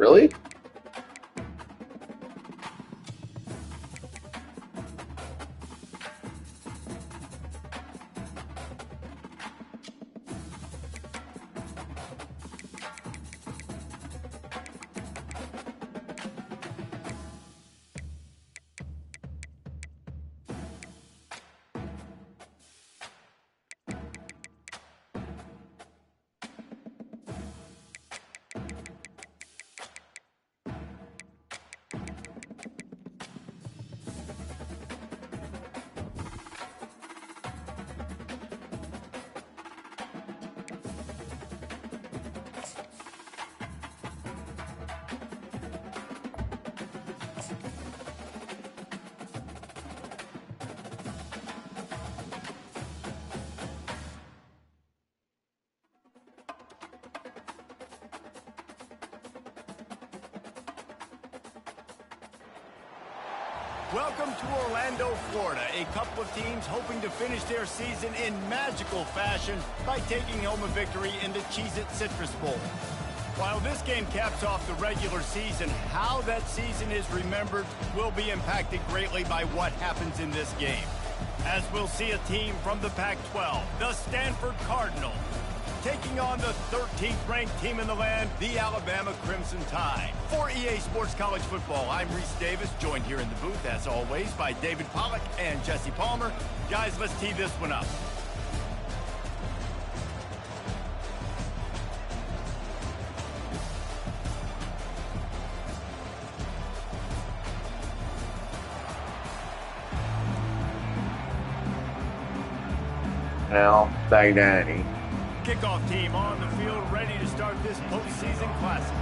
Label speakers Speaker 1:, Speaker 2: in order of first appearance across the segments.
Speaker 1: Really?
Speaker 2: Welcome to Orlando, Florida. A couple of teams hoping to finish their season in magical fashion by taking home a victory in the Cheez-It Citrus Bowl. While this game caps off the regular season, how that season is remembered will be impacted greatly by what happens in this game. As we'll see a team from the Pac-12, the Stanford Cardinals, taking on the 13th ranked team in the land, the Alabama Crimson Tide. For EA Sports College Football, I'm Reese Davis, joined here in the booth, as always, by David Pollack and Jesse Palmer. Guys, let's tee this one up.
Speaker 1: Now, Baghdadi.
Speaker 2: Kickoff team on the field, ready to start this postseason classic.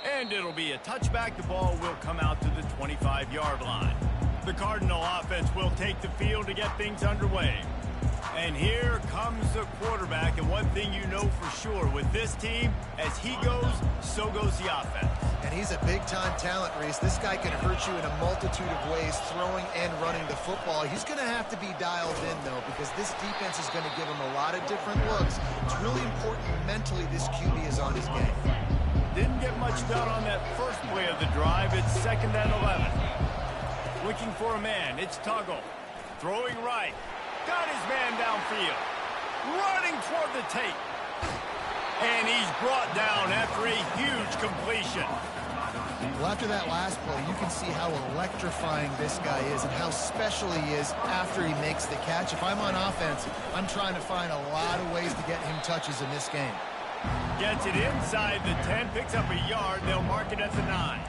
Speaker 2: And it'll be a touchback. The ball will come out to the 25-yard line. The Cardinal offense will take the field to get things underway. And here comes the quarterback, and one thing you know for sure with this team, as he goes, so goes the offense.
Speaker 3: And he's a big-time talent, Reese. This guy can hurt you in a multitude of ways, throwing and running the football. He's going to have to be dialed in, though, because this defense is going to give him a lot of different looks. It's really important mentally this QB is on his game.
Speaker 2: Didn't get much done on that first play of the drive. It's 2nd and 11. Looking for a man. It's Tuggle. Throwing right. Got his man downfield. Running toward the tape. And he's brought down after a huge completion.
Speaker 3: Well, after that last play, you can see how electrifying this guy is and how special he is after he makes the catch. If I'm on offense, I'm trying to find a lot of ways to get him touches in this game.
Speaker 2: Gets it inside the 10, picks up a yard. They'll mark it at the 9.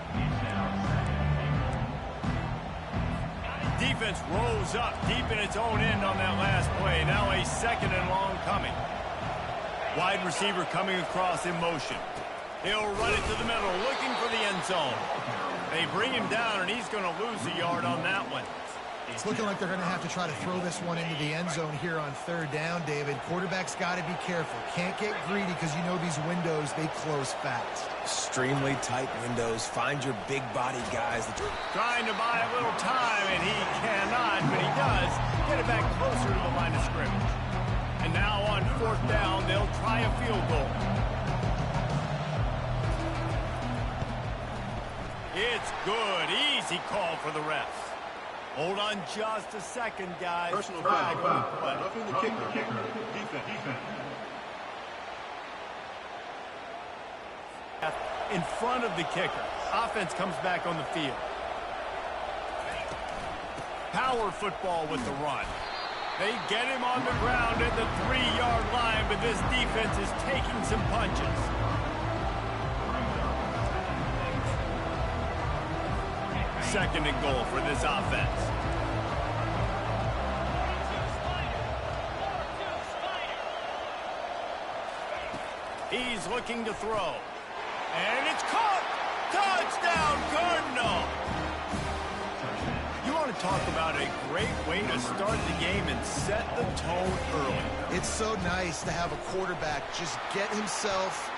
Speaker 2: Defense rolls up deep in its own end on that last play. Now a 2nd and long coming. Wide receiver coming across in motion. He'll run it to the middle, looking for the end zone. They bring him down, and he's going to lose a yard on that one.
Speaker 3: It's looking like they're going to have to try to throw this one into the end zone here on 3rd down, David. Quarterback's got to be careful. Can't get greedy because you know these windows, they close fast.
Speaker 4: Extremely tight windows. Find your big body guys.
Speaker 2: Trying to buy a little time, and he cannot, but he does get it back closer to the line of scrimmage. And now on 4th down, they'll try a field goal. It's good. Easy call for the refs. Hold on just a second, guys.
Speaker 5: Personal foul. Roughing the kicker. Defense.
Speaker 2: In front of the kicker. Offense comes back on the field. Power football with the run. They get him on the ground at the 3-yard line, but this defense is taking some punches. Second and goal for this offense. He's looking to throw. And it's caught! Touchdown, Cardinal! You want to talk about a great way to start the game and set the tone early.
Speaker 3: It's so nice to have a quarterback just get himself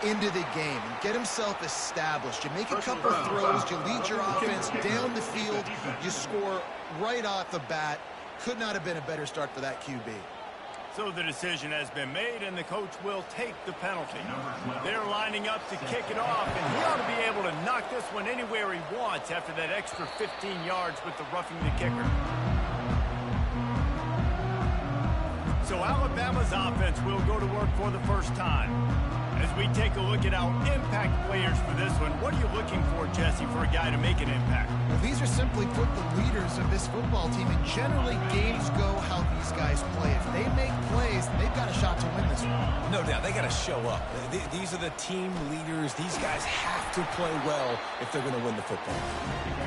Speaker 3: into the game and get himself established. You make a couple throws, you lead your offense down the field, you score right off the bat. Could not have been a better start for that QB.
Speaker 2: So the decision has been made, and the coach will take the penalty. They're lining up to kick it off, and he ought to be able to knock this one anywhere he wants after that extra 15 yards with the roughing the kicker. So Alabama's offense will go to work for the first time. As we take a look at our impact players for this one, what are you looking for, Jesse, for a guy to make an impact?
Speaker 3: Well, these are simply put the leaders of this football team, and generally games go how these guys play. If they make plays, they've got a shot to win this one.
Speaker 4: No doubt, they got to show up. These are the team leaders. These guys have to play well if they're going to win the football.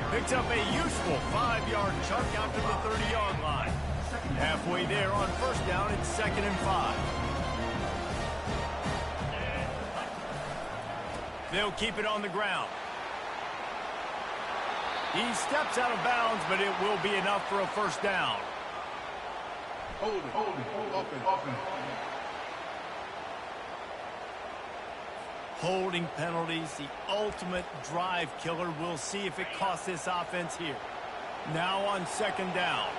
Speaker 2: Picks up a useful 5-yard chunk out to the 30-yard line. Halfway there on first down, it's 2nd and 5. They'll keep it on the ground. He steps out of bounds, but it will be enough for a first down.
Speaker 5: Hold it.
Speaker 2: Holding penalties, the ultimate drive killer. We'll see if it costs this offense here. Now on 2nd down.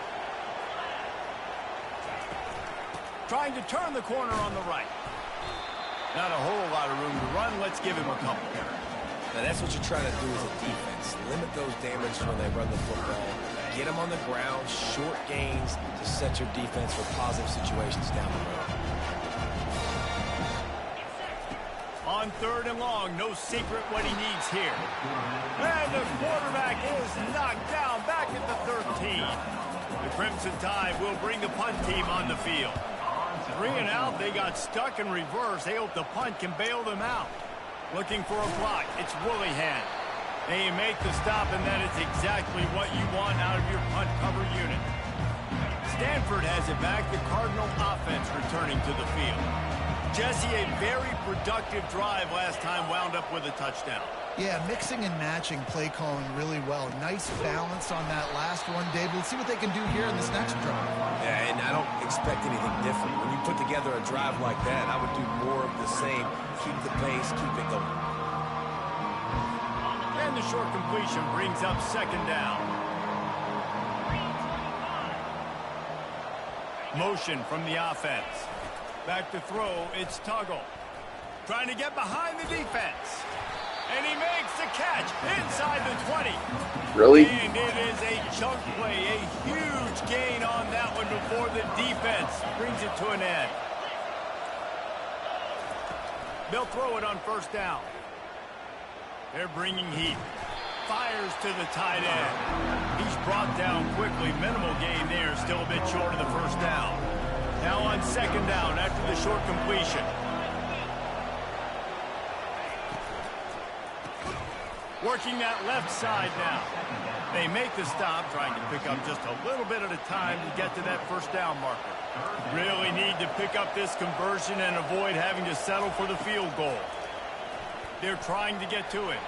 Speaker 2: Trying to turn the corner on the right. Not a whole lot of room to run. Let's give him a couple.
Speaker 4: Now that's what you're trying to do as a defense. Limit those damage when they run the football. Get them on the ground, short gains to set your defense for positive situations down the road.
Speaker 2: On 3rd and long, no secret what he needs here. And the quarterback is knocked down back at the 13. The Crimson Tide will bring the punt team on the field. 3 and out, they got stuck in reverse. They hope the punt can bail them out. Looking for a block, it's Willihan. They make the stop, and that is exactly what you want out of your punt cover unit. Stanford has it back, the Cardinal offense returning to the field. Jesse, a very productive drive last time, wound up with a touchdown.
Speaker 3: Yeah, mixing and matching play calling really well. Nice balance on that last one, Dave. Let's see what they can do here in this next drive.
Speaker 4: Yeah, and I don't expect anything different. When you put together a drive like that, I would do more of the same. Keep the pace, keep it going.
Speaker 2: And the short completion brings up 2nd down. Motion from the offense. Back to throw, it's Tuggle. Trying to get behind the defense. And he makes the catch inside the 20.
Speaker 1: Really?
Speaker 2: And it is a chunk play, a huge gain on that one before the defense brings it to an end. They'll throw it on 1st down. They're bringing heat. Fires to the tight end. He's brought down quickly. Minimal gain there, still a bit short of the 1st down. Now on 2nd down after the short completion. Working that left side now. They make the stop, trying to pick up just a little bit at a time to get to that 1st down marker. Really need to pick up this conversion and avoid having to settle for the field goal. They're trying to get to it.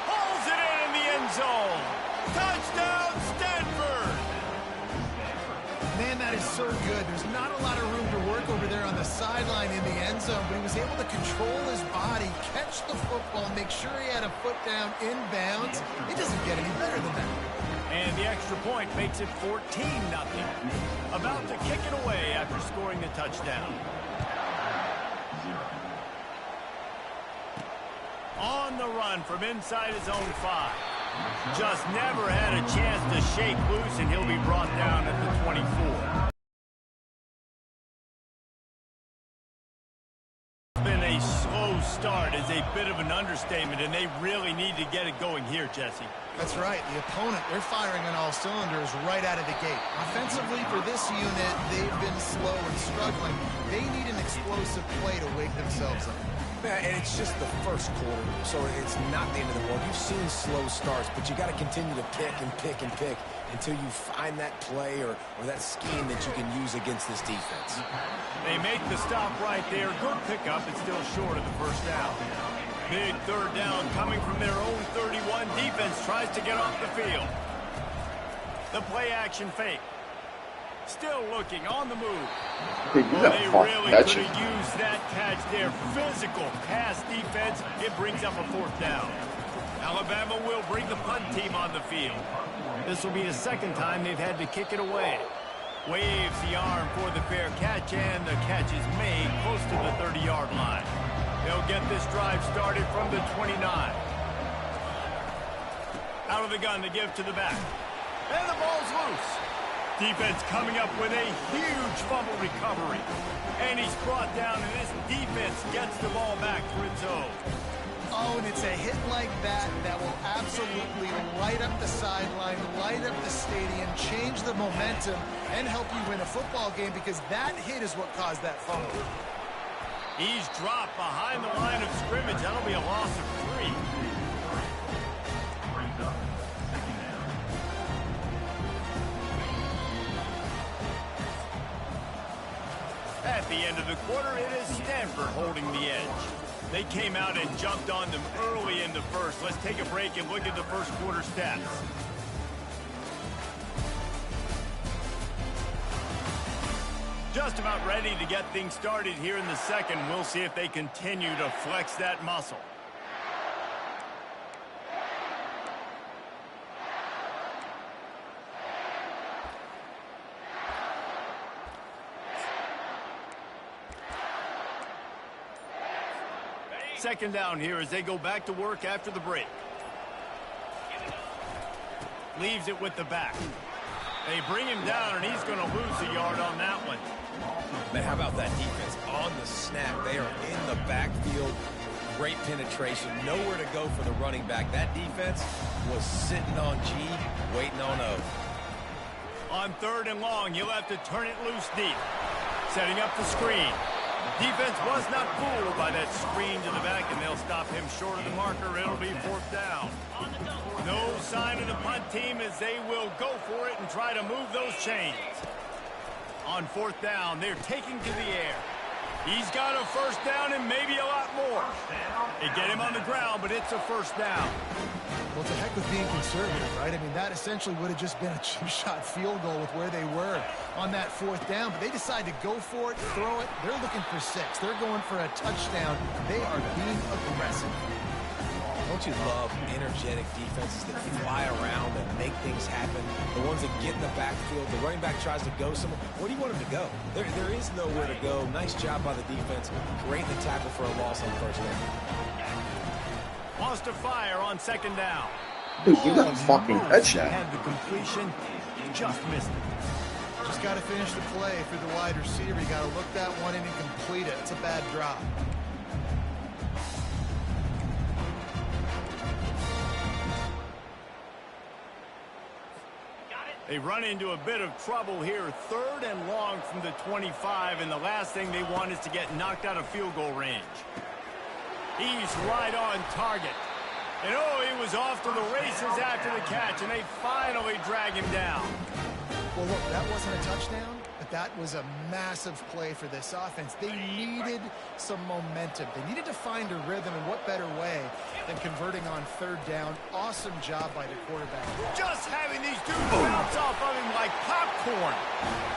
Speaker 2: Pulls it in the end zone. Touchdown, Stanford!
Speaker 3: Man, that is so good. There's not a lot of room to work over there on the sideline in the end zone, but he was able to control his body, catch the football, make sure he had a foot down inbounds. It doesn't get any better than that.
Speaker 2: And the extra point makes it 14-0. About to kick it away after scoring the touchdown. On the run from inside his own 5. Just never had a chance to shake loose, and he'll be brought down at the 24. Been a slow start is a bit of an understatement, and they really need to get it going here, Jesse.
Speaker 3: That's right. The opponent, they're firing on all cylinders right out of the gate. Offensively, for this unit, they've been slow and struggling. They need an explosive play to wake themselves up.
Speaker 4: Yeah, and it's just the first quarter, so it's not the end of the world. You've seen slow starts, but you got to continue to pick and pick and pick until you find that play or that scheme that you can use against this defense.
Speaker 2: They make the stop right there. Good pickup. It's still short of the 1st down. Big 3rd down coming from their own 31. Defense tries to get off the field. The play action fake. Still looking on the move.
Speaker 1: Dude, you
Speaker 2: Well,
Speaker 1: gotta
Speaker 2: they
Speaker 1: fucking
Speaker 2: really
Speaker 1: catch
Speaker 2: could
Speaker 1: it.
Speaker 2: have used that catch there. Physical pass defense. It brings up a 4th down. Alabama will bring the punt team on the field. This will be the 2nd time they've had to kick it away. Waves the arm for the fair catch, and the catch is made close to the 30-yard line. They'll get this drive started from the 29. Out of the gun to give to the back. And the ball's loose. Defense coming up with a huge fumble recovery. And he's brought down, and this defense gets the ball back for its own.
Speaker 3: Oh, and it's a hit like that that will absolutely light up the sideline, light up the stadium, change the momentum, and help you win a football game, because that hit is what caused that fumble.
Speaker 2: He's dropped behind the line of scrimmage. That'll be a loss of 3. At the end of the quarter, it is Stanford holding the edge. They came out and jumped on them early in the first. Let's take a break and look at the first quarter stats. Just about ready to get things started here in the second. We'll see if they continue to flex that muscle. Second down here as they go back to work after the break. Leaves it with the back. They bring him down, and he's going to lose a yard on that one.
Speaker 4: Man, how about that defense on the snap? They are in the backfield. Great penetration. Nowhere to go for the running back. That defense was sitting on G, waiting on O.
Speaker 2: On 3rd and long, he'll have to turn it loose deep. Setting up the screen. Defense was not fooled by that screen to the back, and they'll stop him short of the marker. It'll be 4th down. No sign of the punt team as they will go for it and try to move those chains. On 4th down, they're taking to the air. He's got a 1st down and maybe a lot more. They get him on the ground, but it's a 1st down.
Speaker 3: Well, it's a heck of being conservative, right? I mean, that essentially would have just been a chip-shot field goal with where they were on that 4th down. But they decide to go for it, throw it. They're looking for 6. They're going for a touchdown. They are being aggressive.
Speaker 4: Don't you love energetic defenses that fly around and make things happen? The ones that get in the backfield, the running back tries to go somewhere. Where do you want him to go? There is nowhere to go. Nice job by the defense. Great in the tackle for a loss on 1st down.
Speaker 2: Wants to fire on 2nd down.
Speaker 1: Dude, you gotta fucking catch that.
Speaker 2: Had the completion, just missed it.
Speaker 3: Just got to finish the play for the wide receiver. You got to look that one in and complete it. It's a bad drop.
Speaker 2: They run into a bit of trouble here. 3rd and long from the 25, and the last thing they want is to get knocked out of field goal range. He's right on target. And oh, he was off to the races after the catch, and they finally drag him down.
Speaker 3: Well, look, that wasn't a touchdown, but that was a massive play for this offense. They needed some momentum. They needed to find a rhythm, and what better way than converting on 3rd down. Awesome job by the quarterback.
Speaker 2: Just having these dudes bounce off of him like popcorn.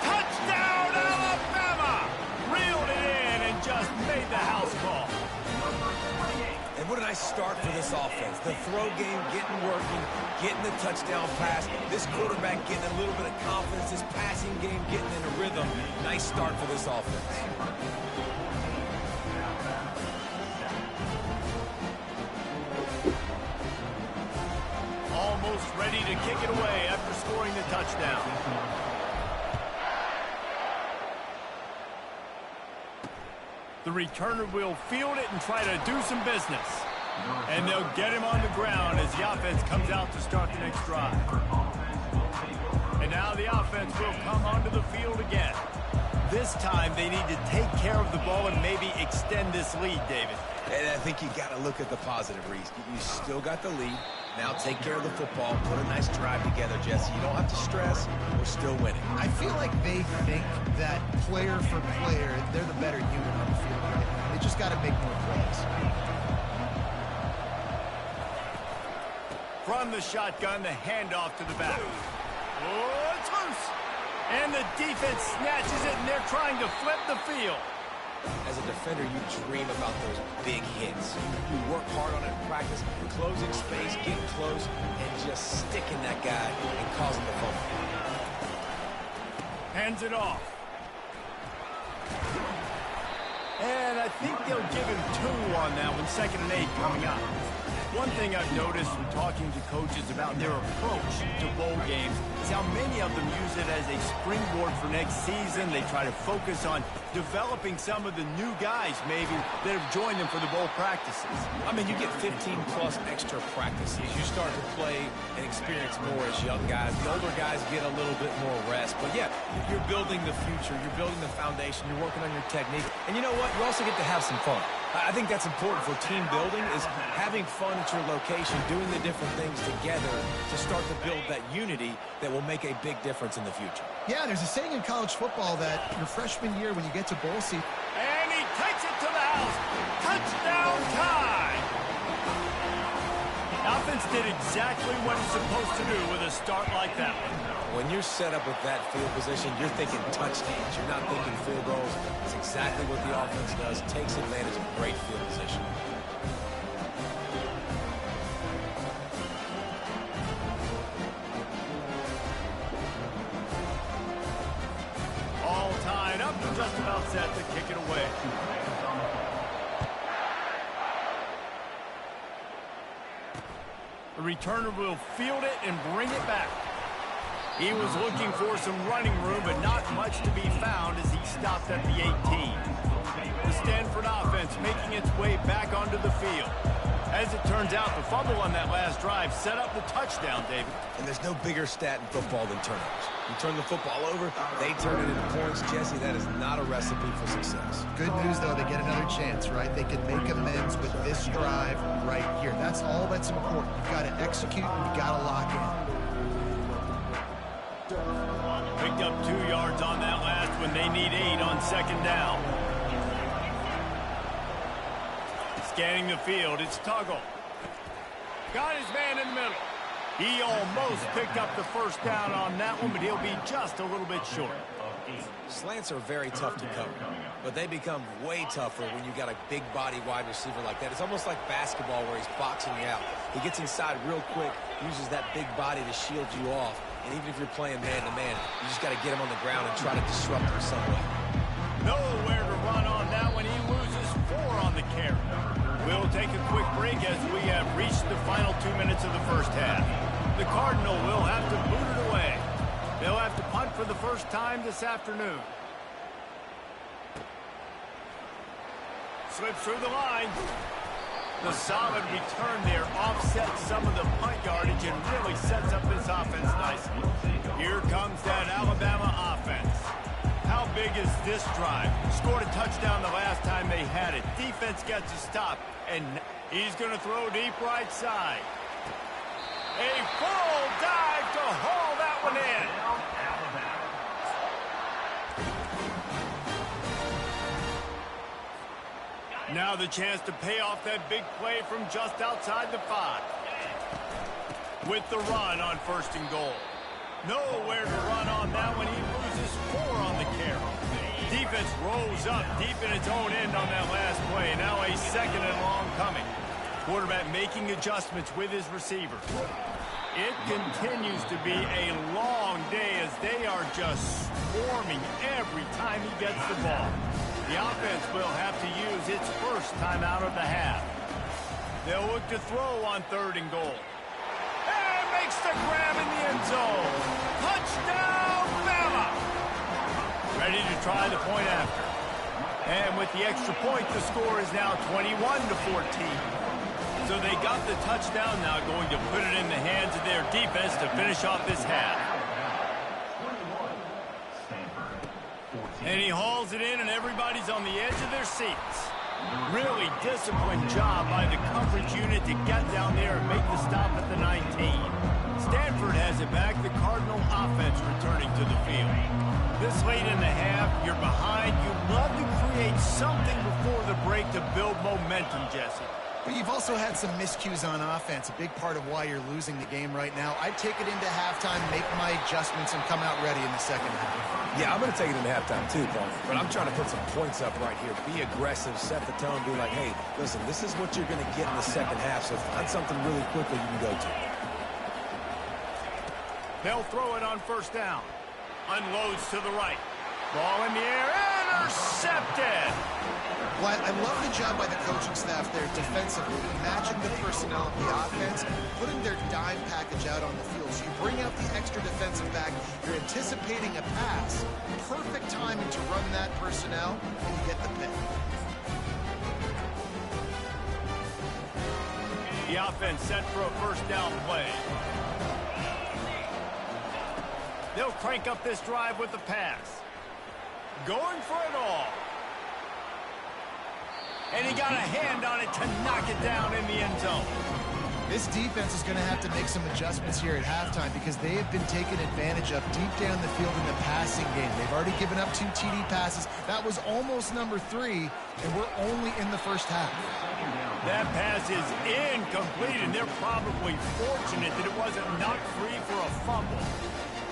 Speaker 2: Touchdown, Alabama! Reeled it in and just made the house call.
Speaker 4: And what a nice start for this offense. The throw game getting working, getting the touchdown pass. This quarterback getting a little bit of confidence. This passing game getting in a rhythm. Nice start for this offense.
Speaker 2: Almost ready to kick it away after scoring the touchdown. The returner will field it and try to do some business. And they'll get him on the ground as the offense comes out to start the next drive. And now the offense will come onto the field again. This time they need to take care of the ball and maybe extend this lead, David.
Speaker 4: And I think you got to look at the positive, Reese. You still got the lead. Now take care of the football. Put a nice drive together, Jesse. You don't have to stress. We're still winning.
Speaker 3: I feel like they think that player for player, they're the better unit on the field right now. They just got to make more plays.
Speaker 2: From the shotgun, the handoff to the back. Oh, it's loose. And the defense snatches it, and they're trying to flip the field.
Speaker 4: As a defender, you dream about those big hits. You work hard on it in practice, closing space, getting close, and just sticking that guy and causing the fumble.
Speaker 2: Hands it off. And I think they'll give him 2 on that one, 2nd and 8 coming up. One thing I've noticed from talking to coaches about their approach to bowl games is how many of them use it as a springboard for next season. They try to focus on developing some of the new guys, maybe, that have joined them for the bowl practices.
Speaker 4: I mean, you get 15-plus extra practices. You start to play and experience more as young guys. The older guys get a little bit more rest. But, yeah, you're building the future. You're building the foundation. You're working on your technique. And you know what? You also get to have some fun. I think that's important for team building, is having fun at your location, doing the different things together to start to build that unity that will make a big difference in the future.
Speaker 3: Yeah, there's a saying in college football that your freshman year when you get to bowl season.
Speaker 2: And he takes it to the house. Touchdown tie. Offense did exactly what it's supposed to do with a start like that one.
Speaker 4: When you're set up with that field position, you're thinking touchdowns. You're not thinking field goals. It's exactly what the offense does. Takes advantage of great field position.
Speaker 2: All tied up, just about set to kick it away. The returner will field it and bring it back. He was looking for some running room, but not much to be found as he stopped at the 18. The Stanford offense making its way back onto the field. As it turns out, the fumble on that last drive set up the touchdown, David.
Speaker 4: And there's no bigger stat in football than turnovers. You turn the football over, they turn it into points. Jesse, that is not a recipe for success.
Speaker 3: Good news, though, they get another chance, right? They can make amends with this drive right here. That's all that's important. You've got to execute, and you've got to lock in.
Speaker 2: Picked up 2 yards on that last one. They need 8 on 2nd down. Scanning the field, it's Tuggle. Got his man in the middle. He almost picked up the first down on that one, but he'll be just a little bit short.
Speaker 4: Slants are very tough to cover, but they become way tougher when you got a big body wide receiver like that. It's almost like basketball where he's boxing you out. He gets inside real quick, uses that big body to shield you off, and even if you're playing man-to-man, you just got to get him on the ground and try to disrupt him some way.
Speaker 2: Nowhere to run on that one. He loses 4 on the carry. We'll take a quick break as we have reached the final 2 minutes of the first half. The Cardinal will have to boot it away. They'll have to punt for the first time this afternoon. Slips through the line. The solid return there offsets some of the punt yardage and really sets up this offense nicely. Here comes that Alabama offense. How big is this drive? Scored a touchdown the last time they had it. Defense gets a stop, and he's going to throw deep right side. A full dive to haul that one in. Now the chance to pay off that big play from just outside the 5. With the run on 1st and goal. Nowhere to run on that one. He loses 4 on the carry. Defense rolls up deep in its own end on that last play. Now a 2nd and long coming. Quarterback making adjustments with his receiver. It continues to be a long day as they are just swarming every time he gets the ball. The offense will have to use its first time out of the half. They'll look to throw on 3rd and goal. And makes the grab in the end zone. Touchdown, Bama! Ready to try the point after. And with the extra point, the score is now 21-14. So they got the touchdown, now going to put it in the hands of their defense to finish off this half. And he hauls it in, and everybody's on the edge of their seats. Really disciplined job by the coverage unit to get down there and make the stop at the 19. Stanford has it back, the Cardinal offense returning to the field. This late in the half, you're behind. You love to create something before the break to build momentum, Jesse.
Speaker 3: But you've also had some miscues on offense, a big part of why you're losing the game right now. I'd take it into halftime, make my adjustments, and come out ready in the second half.
Speaker 4: Yeah, I'm going to take it into halftime too, Paul. But I'm trying to put some points up right here. Be aggressive, set the tone, be like, hey, listen, this is what you're going to get in the second half, so find something really quickly you can go to.
Speaker 2: They'll throw it on first down. Unloads to the right. Ball in the air, intercepted!
Speaker 3: Well, I love the job by the coaching staff there defensively, matching the personnel of the offense, putting their dime package out on the field. So you bring out the extra defensive back, you're anticipating a pass, perfect timing to run that personnel, and you get the pick.
Speaker 2: The offense set for a first down play. They'll crank up this drive with the pass. Going for it all. And he got a hand on it to knock it down in the end zone.
Speaker 3: This defense is going to have to make some adjustments here at halftime because they have been taken advantage of deep down the field in the passing game. They've already given up 2 TD passes. That was almost number 3, and we're only in the first half.
Speaker 2: That pass is incomplete, and they're probably fortunate that it wasn't knocked free for a fumble.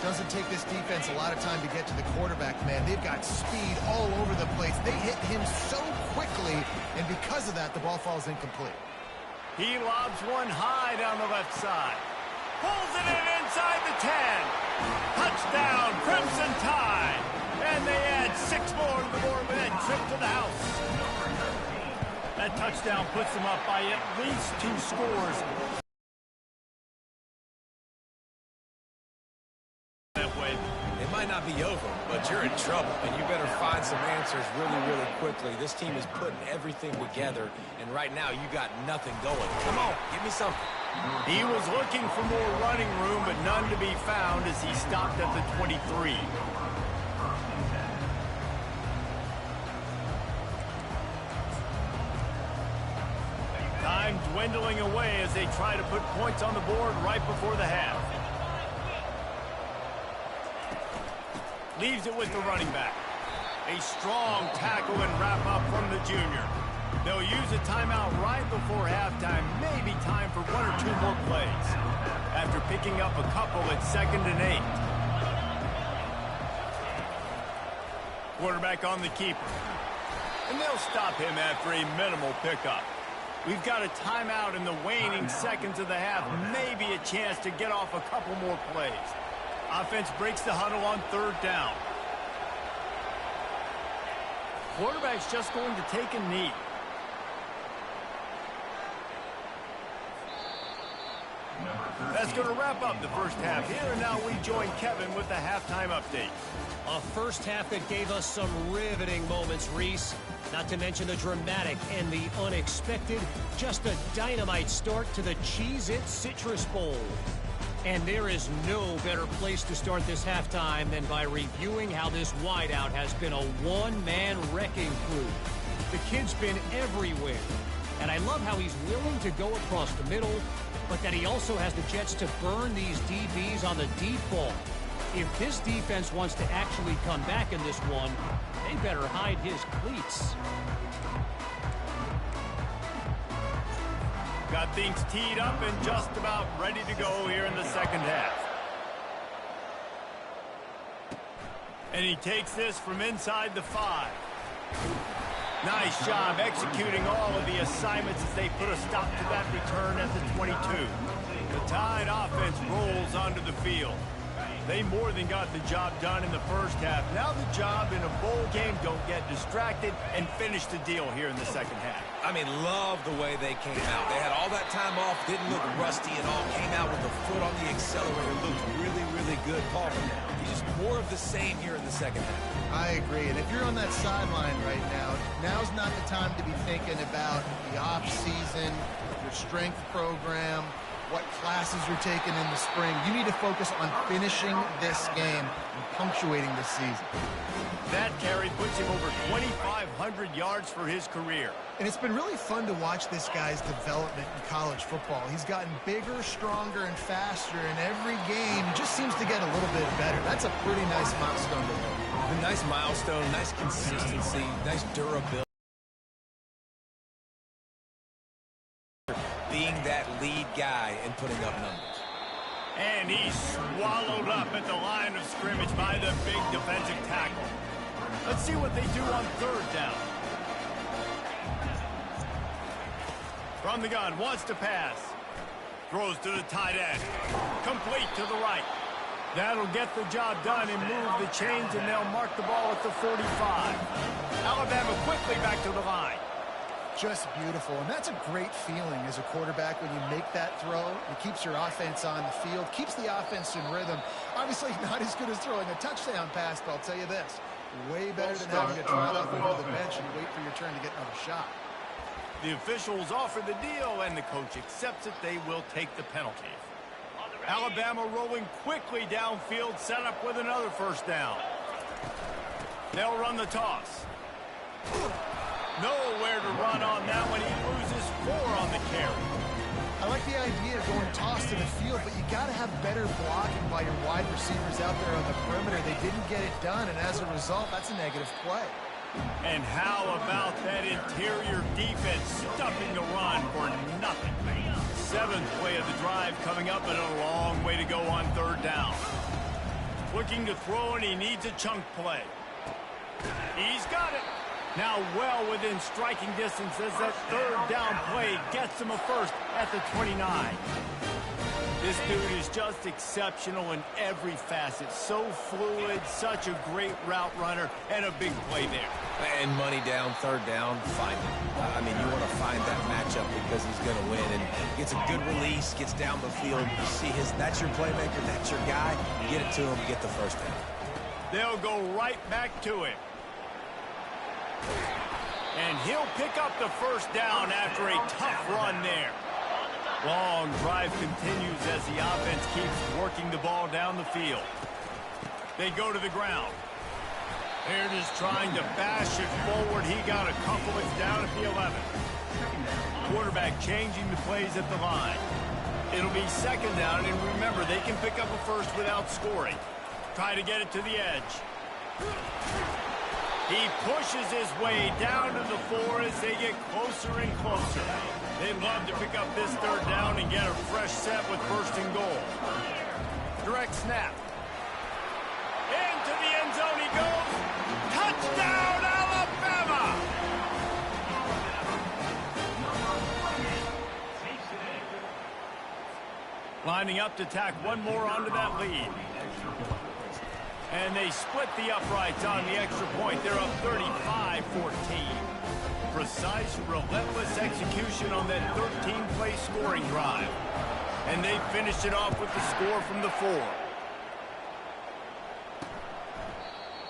Speaker 3: Doesn't take this defense a lot of time to get to the quarterback, man. They've got speed all over the place. They hit him so quickly, and because of that, the ball falls incomplete.
Speaker 2: He lobs one high down the left side. Pulls it in inside the 10. Touchdown, Crimson Tide. And they add 6 more to the board with that trip to the house. That touchdown puts them up by at least 2 scores.
Speaker 4: It might not be over, but you're in trouble, and you better find some answers really, really quickly. This team is putting everything together, and right now you got nothing going. Come on, give me something.
Speaker 2: He was looking for more running room, but none to be found as he stopped at the 23. Time dwindling away as they try to put points on the board right before the half. Leaves it with the running back. A strong tackle and wrap up from the junior. They'll use a timeout right before halftime. Maybe time for 1 or 2 more plays. After picking up a couple at 2nd and 8. Quarterback on the keeper. And they'll stop him after a minimal pickup. We've got a timeout in the waning seconds of the half. Maybe a chance to get off a couple more plays. Offense breaks the huddle on 3rd down. Quarterback's just going to take a knee. That's going to wrap up the first half here, and now we join Kevin with the halftime update.
Speaker 6: A first half that gave us some riveting moments, Reese. Not to mention the dramatic and the unexpected. Just a dynamite start to the Cheez-It Citrus Bowl. And there is no better place to start this halftime than by reviewing how this wideout has been a one-man wrecking crew. The kid's been everywhere. And I love how he's willing to go across the middle, but that he also has the jets to burn these DBs on the deep ball. If this defense wants to actually come back in this one, they better hide his cleats.
Speaker 2: Got things teed up and just about ready to go here in the second half. And he takes this from inside the 5. Nice job executing all of the assignments as they put a stop to that return at the 22. The Tide offense rolls onto the field. They more than got the job done in the first half. Now the job in a bowl game, don't get distracted and finish the deal here in the second half.
Speaker 4: I mean, love the way they came out. They had all that time off, didn't look rusty at all, came out with the foot on the accelerator, looked really, really good. Paul, just more of the same here in the second half.
Speaker 3: I agree, and if you're on that sideline right now, now's not the time to be thinking about the off-season, your strength program, what classes you're taking in the spring. You need to focus on finishing this game and punctuating this season.
Speaker 2: That carry puts him over 2,500 yards for his career.
Speaker 3: And it's been really fun to watch this guy's development in college football. He's gotten bigger, stronger, and faster, and every game just seems to get a little bit better. That's a pretty nice milestone to hit.
Speaker 4: A nice milestone, nice consistency, nice durability. guy and putting up numbers.
Speaker 2: And he's swallowed up at the line of scrimmage by the big defensive tackle. Let's see what they do on third down. From the gun, wants to pass. Throws to the tight end. Complete to the right. That'll get the job done and move the chains, and they'll mark the ball at the 45. Alabama quickly back to the line.
Speaker 3: Just beautiful, and that's a great feeling as a quarterback when you make that throw. It keeps your offense on the field, keeps the offense in rhythm. Obviously not as good as throwing a touchdown pass, but I'll tell you this, way better than having to trot off into the bench and wait for your turn to get another shot.
Speaker 2: The officials offer the deal, and the coach accepts it. They will take the penalty. Alabama rolling quickly downfield, set up with another first down. They'll run the toss. Nowhere to run on that one. He loses 4 on the carry.
Speaker 3: I like the idea of going toss to the field, but you got to have better blocking by your wide receivers out there on the perimeter. They didn't get it done, and as a result, that's a negative play.
Speaker 2: And how about that interior defense stuffing the run for nothing? 7th play of the drive coming up, but a long way to go on third down. Looking to throw, and he needs a chunk play. He's got it. Now well within striking distance as that third down play gets him a first at the 29. This dude is just exceptional in every facet. So fluid, such a great route runner, and a big play there.
Speaker 4: And money down, third down, find him. I mean, you want to find that matchup because he's going to win. And gets a good release, gets down the field. You see that's your playmaker, that's your guy. You get it to him, get the first down.
Speaker 2: They'll go right back to him. And he'll pick up the first down after a tough run there. Long drive continues as the offense keeps working the ball down the field. They go to the ground. They're just trying to bash it forward. He got a couple. It's down at the 11. Quarterback changing the plays at the line. It'll be second down, and remember, they can pick up a first without scoring. Try to get it to the edge. He pushes his way down to the 4 as they get closer and closer. They'd love to pick up this third down and get a fresh set with first and goal. Direct snap. Into the end zone he goes. Touchdown, Alabama! Lining up to tack one more onto that lead. And they split the uprights on the extra point. They're up 35-14. Precise, relentless execution on that 13-play scoring drive. And they finished it off with the score from the 4.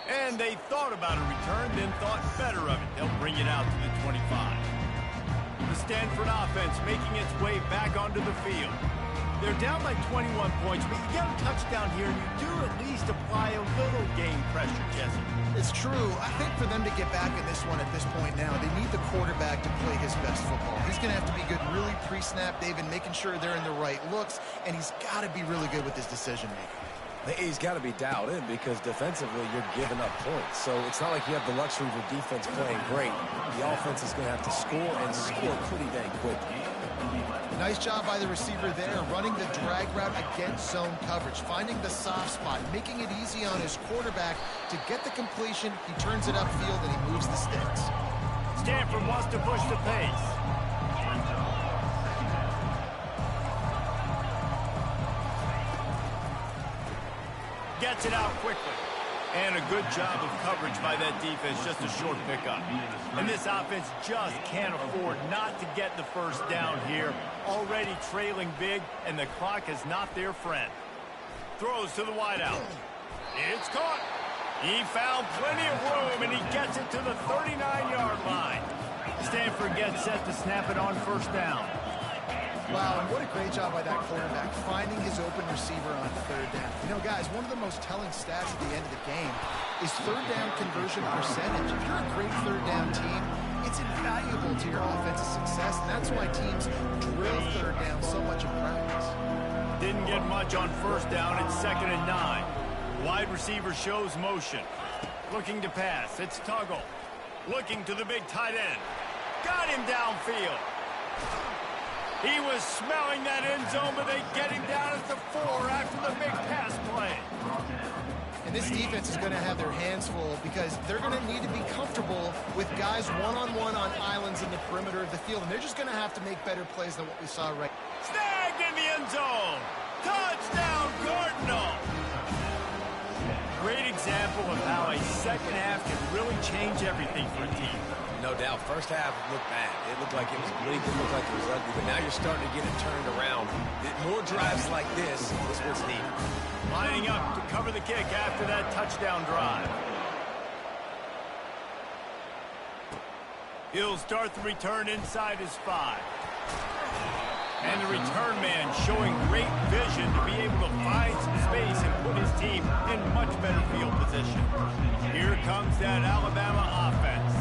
Speaker 2: And they thought about a return, then thought better of it. They'll bring it out to the 25. The Stanford offense making its way back onto the field. They're down by 21 points, but you get a touchdown here, and you do at least apply a little game pressure, Jesse.
Speaker 3: It's true. I think for them to get back in this one at this point now, they need the quarterback to play his best football. He's going to have to be good really pre-snap, David, making sure they're in the right looks, and he's got to be really good with his decision-making.
Speaker 4: He's got to be dialed in because defensively you're giving up points. So it's not like you have the luxury of your defense playing great. The offense is going to have to score and score pretty dang quickly.
Speaker 3: Nice job by the receiver there, running the drag route against zone coverage, finding the soft spot, making it easy on his quarterback to get the completion. He turns it upfield and he moves the sticks.
Speaker 2: Stanford wants to push the pace. Gets it out quickly. And a good job of coverage by that defense, just a short pickup. And this offense just can't afford not to get the first down here. Already trailing big, and the clock is not their friend. Throws to the wideout. It's caught. He found plenty of room, and he gets it to the 39-yard line. Stanford gets set to snap it on first down.
Speaker 3: Wow, and what a great job by that quarterback, finding his open receiver on third down. You know, guys, one of the most telling stats at the end of the game is third down conversion percentage. If you're a great third down team, it's invaluable to your offensive success, and that's why teams drill third down so much in practice.
Speaker 2: Didn't get much on first down. It's 2nd and 9. Wide receiver shows motion. Looking to pass. It's Tuggle. Looking to the big tight end. Got him downfield. He was smelling that end zone, but they get him down at the 4 after the big pass play.
Speaker 3: And this defense is going to have their hands full because they're going to need to be comfortable with guys one-on-one on islands in the perimeter of the field. And they're just going to have to make better plays than what we saw right now.
Speaker 2: Snagged in the end zone. Touchdown, Cardinal. Great example of how a second half can really change everything for a team.
Speaker 4: No doubt. First half looked bad. It looked like it was bleak. It looked like it was ugly. But now you're starting to get it turned around. More drives like this is what's needed.
Speaker 2: Lining up to cover the kick after that touchdown drive. He'll start the return inside his 5. And the return man showing great vision to be able to find some space and put his team in much better field position. Here comes that Alabama offense.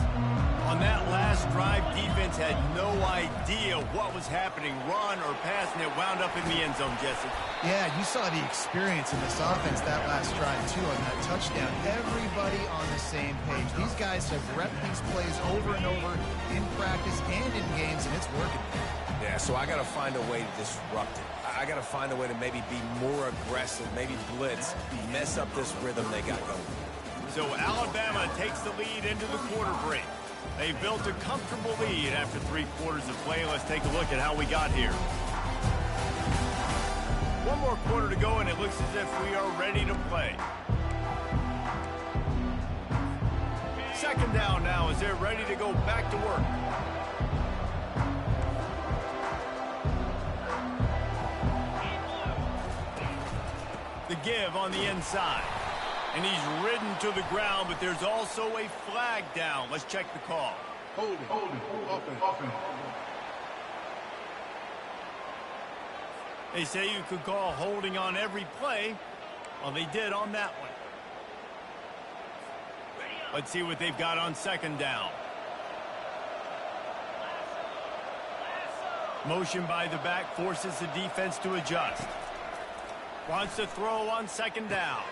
Speaker 2: On that last drive, defense had no idea what was happening, run or pass, and it wound up in the end zone, Jesse.
Speaker 3: Yeah, you saw the experience in this offense that last drive, too, on that touchdown. Everybody on the same page. These guys have repped these plays over and over in practice and in games, and it's working.
Speaker 4: Yeah, so I got to find a way to disrupt it. I got to find a way to maybe be more aggressive, maybe blitz, mess up this rhythm they got going.
Speaker 2: So Alabama takes the lead into the quarter break. They built a comfortable lead after 3 quarters of play. Let's take a look at how we got here. 1 more quarter to go, and it looks as if we are ready to play. Second down now as they're ready to go back to work. The give on the inside. And he's ridden to the ground, but there's also a flag down. Let's check the call.
Speaker 5: Holding, offense.
Speaker 2: They say you could call holding on every play. Well, they did on that one. Let's see what they've got on second down. Motion by the back forces the defense to adjust. Wants to throw on second down.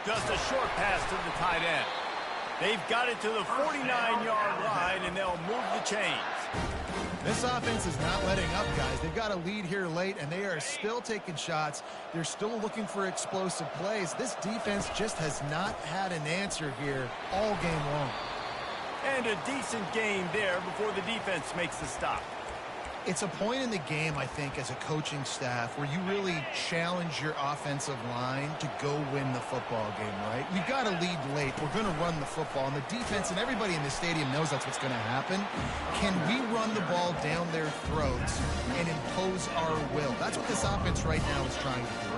Speaker 2: Just a short pass to the tight end. They've got it to the 49-yard line, and they'll move the chains.
Speaker 3: This offense is not letting up, guys. They've got a lead here late, and they are still taking shots. They're still looking for explosive plays. This defense just has not had an answer here all game long.
Speaker 2: And a decent game there before the defense makes the stop.
Speaker 3: It's a point in the game, I think, as a coaching staff where you really challenge your offensive line to go win the football game, right? We've got to lead late. We're going to run the football. And the defense and everybody in the stadium knows that's what's going to happen. Can we run the ball down their throats and impose our will? That's what this offense right now is trying to do.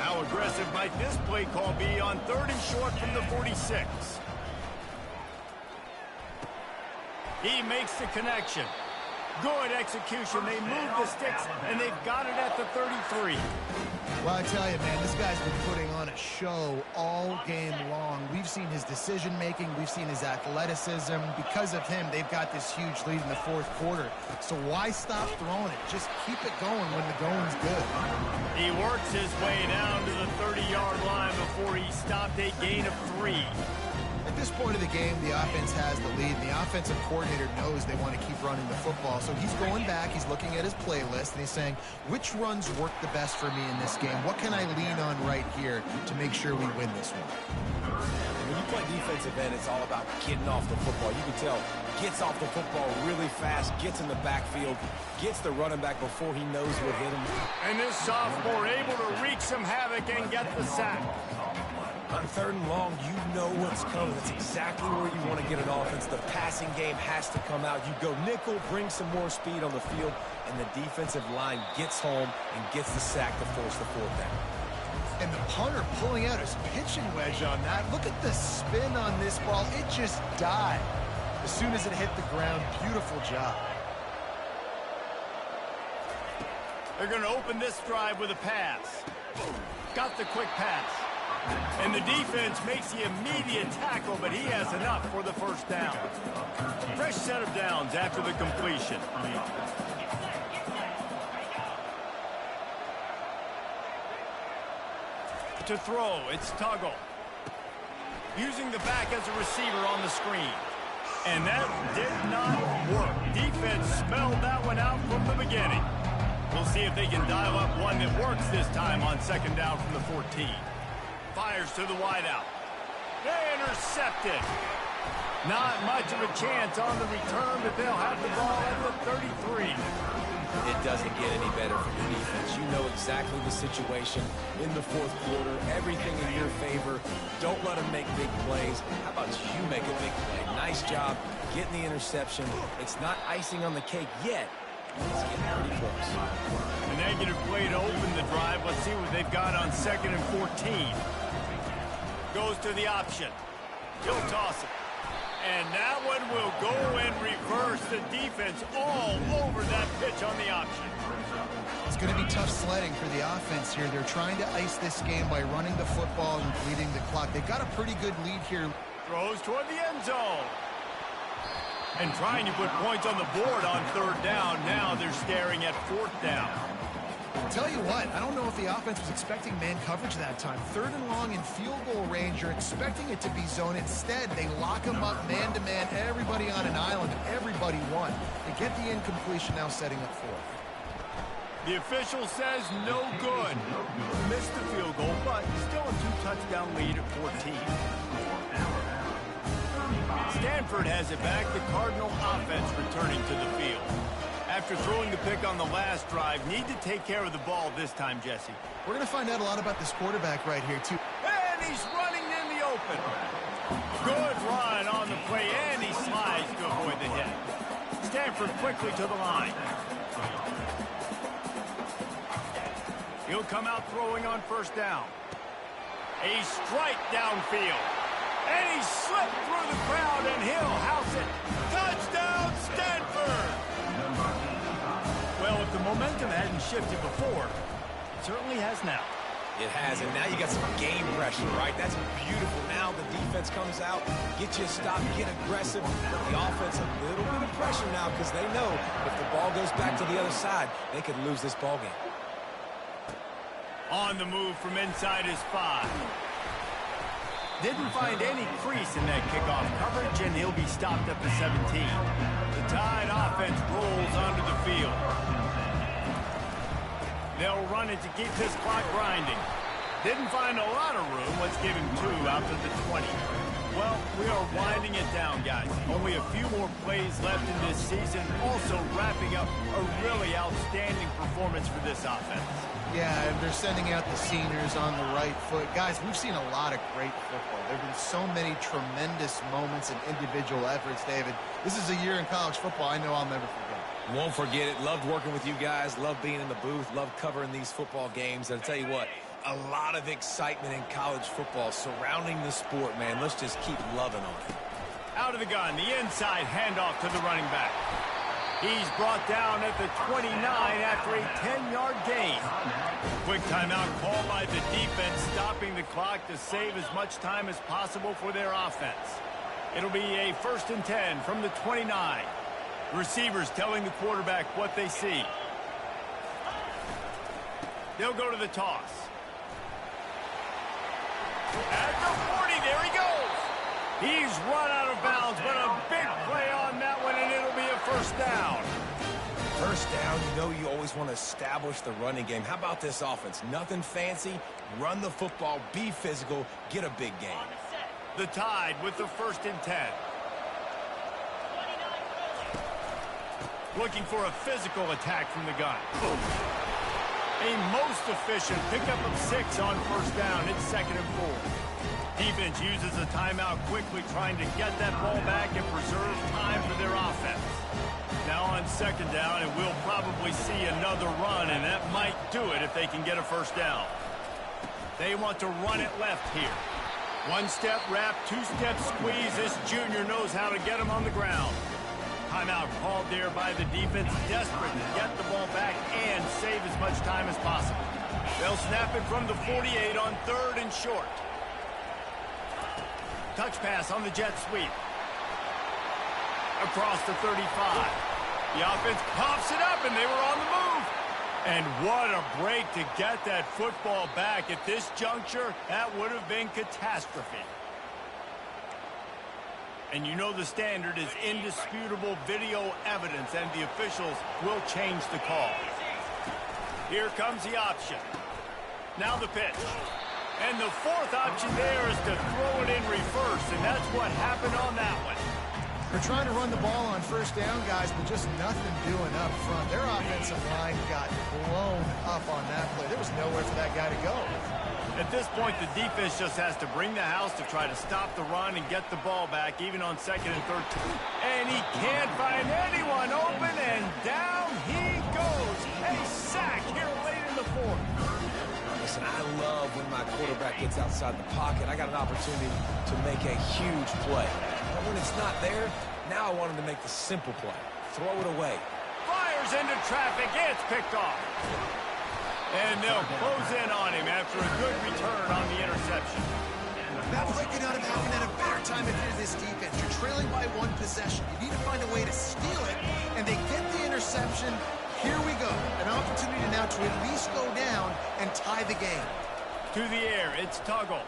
Speaker 2: How aggressive might this play call be on 3rd and short from the 46? He makes the connection. Good execution. They move the sticks, and they've got it at the 33.
Speaker 3: Well, I tell you, man, this guy's been putting on a show all game long. We've seen his decision-making. We've seen his athleticism. Because of him, they've got this huge lead in the 4th quarter. So why stop throwing it? Just keep it going when the going's good.
Speaker 2: He works his way down to the 30-yard line before he stopped a gain of 3.
Speaker 3: At this point of the game, the offense has the lead, and the offensive coordinator knows they want to keep running the football. So he's going back, he's looking at his playlist, and he's saying, which runs work the best for me in this game? What can I lean on right here to make sure we win this one?
Speaker 4: When you play defensive end, it's all about getting off the football. You can tell, gets off the football really fast, gets in the backfield, gets the running back before he knows what hit him.
Speaker 2: And this sophomore able to wreak some havoc and get the sack.
Speaker 4: On 3rd and long, you know what's coming. That's exactly where you want to get an offense. The passing game has to come out. You go nickel, bring some more speed on the field, and the defensive line gets home and gets the sack to force the 4th down.
Speaker 3: And the punter pulling out his pitching wedge on that. Look at the spin on this ball. It just died as soon as it hit the ground. Beautiful job.
Speaker 2: They're going to open this drive with a pass. Got the quick pass. And the defense makes the immediate tackle, but he has enough for the 1st down. Fresh set of downs after the completion. To throw, it's Tuggle. Using the back as a receiver on the screen. And that did not work. Defense smelled that one out from the beginning. We'll see if they can dial up one that works this time on second down from the 14. Fires to the wideout. Intercepted. Not much of a chance on the return, but they'll have the ball at the 33.
Speaker 4: It doesn't get any better for your defense. You know exactly the situation in the fourth quarter. Everything in your favor. Don't let them make big plays. How about you make a big play? Nice job getting the interception. It's not icing on the cake yet. It's getting pretty close.
Speaker 2: A negative play to open the drive. Let's see what they've got on 2nd and 14. Goes to the option. He'll toss it. And that one will go and reverse. The defense all over that pitch on the option.
Speaker 3: It's going to be tough sledding for the offense here. They're trying to ice this game by running the football and bleeding the clock. They've got a pretty good lead here.
Speaker 2: Throws toward the end zone. And trying to put points on the board on 3rd down. Now they're staring at 4th down.
Speaker 3: Tell you what, I don't know if the offense was expecting man coverage that time. 3rd and long in field goal range, you're expecting it to be zone. Instead, they lock them up man-to-man, everybody on an island, and everybody won. They get the incompletion, now setting up 4th.
Speaker 2: The official says no good. Missed the field goal, but still a 2-touchdown lead at 14. Stanford has it back. The Cardinal offense returning to the field. After throwing the pick on the last drive, need to take care of the ball this time, Jesse.
Speaker 3: We're going to find out a lot about this quarterback right here, too.
Speaker 2: And he's running in the open. Good run on the play, and he slides to avoid the hit. Stanford quickly to the line. He'll come out throwing on 1st down. A strike downfield. And he slipped through the crowd, and he'll house it. Touchdown, Stanford! Well, if the momentum hadn't shifted before, it certainly has now.
Speaker 4: It has, and now you got some game pressure, right? That's beautiful. Now the defense comes out, get you a stop, get aggressive. The offense a little bit of pressure now because they know if the ball goes back to the other side, they could lose this ball game.
Speaker 2: On the move from inside his 5. Didn't find any crease in that kickoff coverage, and he'll be stopped at the 17. The Tide offense rolls onto the field. They'll run it to keep this clock grinding. Didn't find a lot of room. Let's give him 2 out to the 20. Well, we are winding it down, guys. Only a few more plays left in this season. Also wrapping up a really outstanding performance for this offense.
Speaker 3: Yeah, and they're sending out the seniors on the right foot. Guys, we've seen a lot of great football. There have been so many tremendous moments and individual efforts, David. This is a year in college football I know I'll never forget.
Speaker 4: Won't forget it. Loved working with you guys. Loved being in the booth. Loved covering these football games. And I'll tell you what, a lot of excitement in college football surrounding the sport, man. Let's just keep loving on it.
Speaker 2: Out of the gun, the inside handoff to the running back. He's brought down at the 29 after a 10-yard gain. Quick timeout call by the defense, stopping the clock to save as much time as possible for their offense. It'll be a 1st and 10 from the 29. Receivers telling the quarterback what they see. They'll go to the toss. At the 40, there he goes. He's run out of bounds, but a big play on that one, and it'll be a 1st down.
Speaker 4: 1st down, you know you always want to establish the running game. How about this offense? Nothing fancy. Run the football, be physical, get a big game.
Speaker 2: The Tide with the 1st and 10. Looking for a physical attack from the gun. A most efficient pickup of 6 on 1st down. It's 2nd and 4. Defense uses a timeout quickly, trying to get that ball back and preserve time for their offense. Now on 2nd down, and we'll probably see another run, and that might do it if they can get a 1st down. They want to run it left here. 1-step wrap, 2-step squeeze. This junior knows how to get him on the ground. Timeout called there by the defense, desperate to get the ball back and save as much time as possible. They'll snap it from the 48 on 3rd and short. Touch pass on the jet sweep. Across the 35. The offense pops it up, and they were on the move. And what a break to get that football back. At this juncture, that would have been catastrophe. And you know the standard is indisputable video evidence, and the officials will change the call. Here comes the option. Now the pitch. And the fourth option there is to throw it in reverse, and that's what happened on that one.
Speaker 3: They're trying to run the ball on first down, guys, but just nothing doing up front. Their offensive line got blown up on that play. There was nowhere for that guy to go.
Speaker 2: At this point, the defense just has to bring the house to try to stop the run and get the ball back, even on second and third. And he can't find anyone open, and down he goes. A sack here late in the fourth.
Speaker 4: Listen, I love when my quarterback gets outside the pocket. I got an opportunity to make a huge play. But when it's not there, now I want him to make the simple play. Throw it away.
Speaker 2: Fires into traffic. It's picked off. And they'll close in on him after a good return on the interception.
Speaker 3: That play could not have happened at a better time if you're this defense. You're trailing by one possession. You need to find a way to steal it, and they get the interception. Here we go. An opportunity now to at least go down and tie the game.
Speaker 2: To the air, it's Tuggle.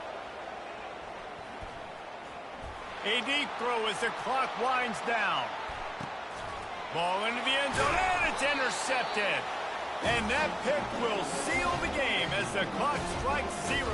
Speaker 2: A deep throw as the clock winds down. Ball into the end zone, and it's intercepted. And that pick will seal the game as the clock strikes 0.